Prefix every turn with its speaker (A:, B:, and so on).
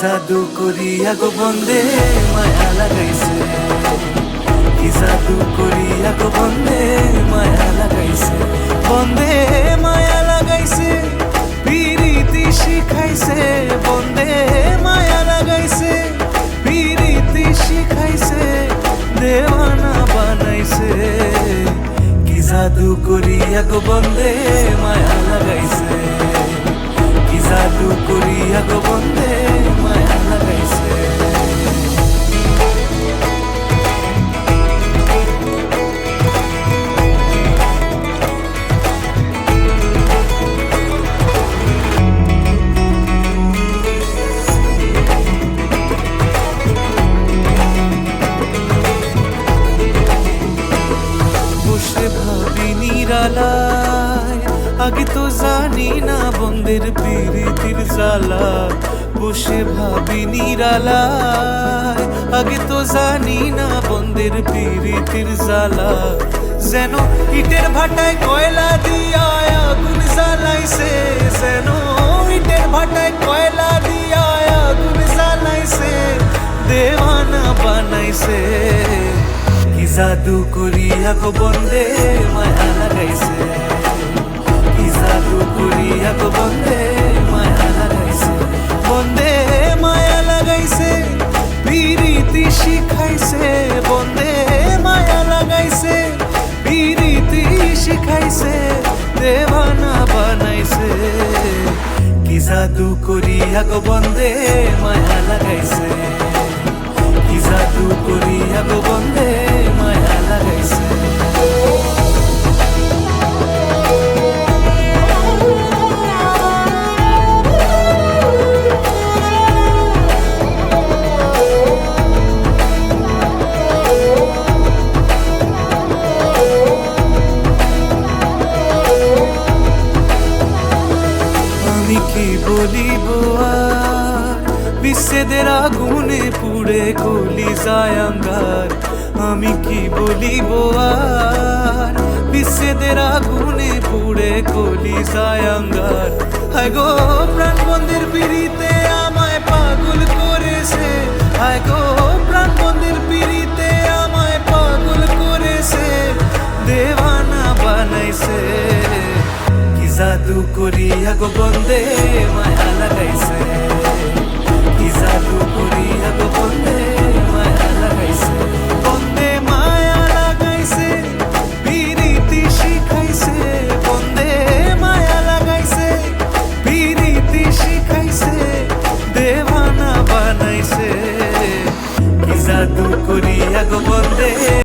A: জাদু করিয়া গো বন্দে মায়া লাগাইছে, কি জাদু করিয়া গো বন্দে মায়া লাগাইছে, বন্দে মায়া লাগাইছে, পিরিতি শিখাইছে, বন্দে মায়া লাগাইছে, পিরিতি শিখাইছে, দেওয়ানা বানাইছে, কি জাদু করিয়া গো বন্দে মায়া লাগাইছে, কি জাদু করিয়া গো বন্দে মায়া লাগাইছে। বসে ভাবি নিরালায়, আগে তো জানি না বন্দের পিরিতির জ্বালা, বসে ভাবি নিরালায়, আগে তো জানি না বন্দের পিরিতির জ্বালা, যেন ইটের ভাটায় কয়লা দিয়া আগুন জ্বালাইছে, যেন ইটের ভাটায় কয়লা দিয়া আগুন জ্বালাইছে, দেওয়ানা বানাইছে, কি জাদু করিয়া গো বন্দে মায়া লাগাইছে, কি জাদু করিয়া গো বন্দে মায়া লাগাইছে, বন্দে মায়া লাগাইছে, পিরিতি শিখাইছে, বন্দে মায়া লাগাইছে, পিরিতি শিখাইছে, দেওয়ানা বানাইছে, কি জাদু করিয়া গো বন্দে মায়া লাগাইছে, কি জাদু করিয়া গো বন্দে মায়া লাগাইছে। আমি কি বলিব আর, বিচ্ছেদের আগুনে পুড়ে গলি যায় আঙ্গার, আমি কি বলিব আর, বিচ্ছেদের আগুনে পুড়ে গলি যায় আঙ্গার, হায় গো প্রাণ বন্দের পিড়িতে আমায় পাগল করেছে, হায় গো প্রাণ বন্দের পিড়িতে আমায় পাগল করেছে, দেওয়ানা বানাইছে, কি জাদু করিয়া গো বন্দে মায়া লাগাইছে।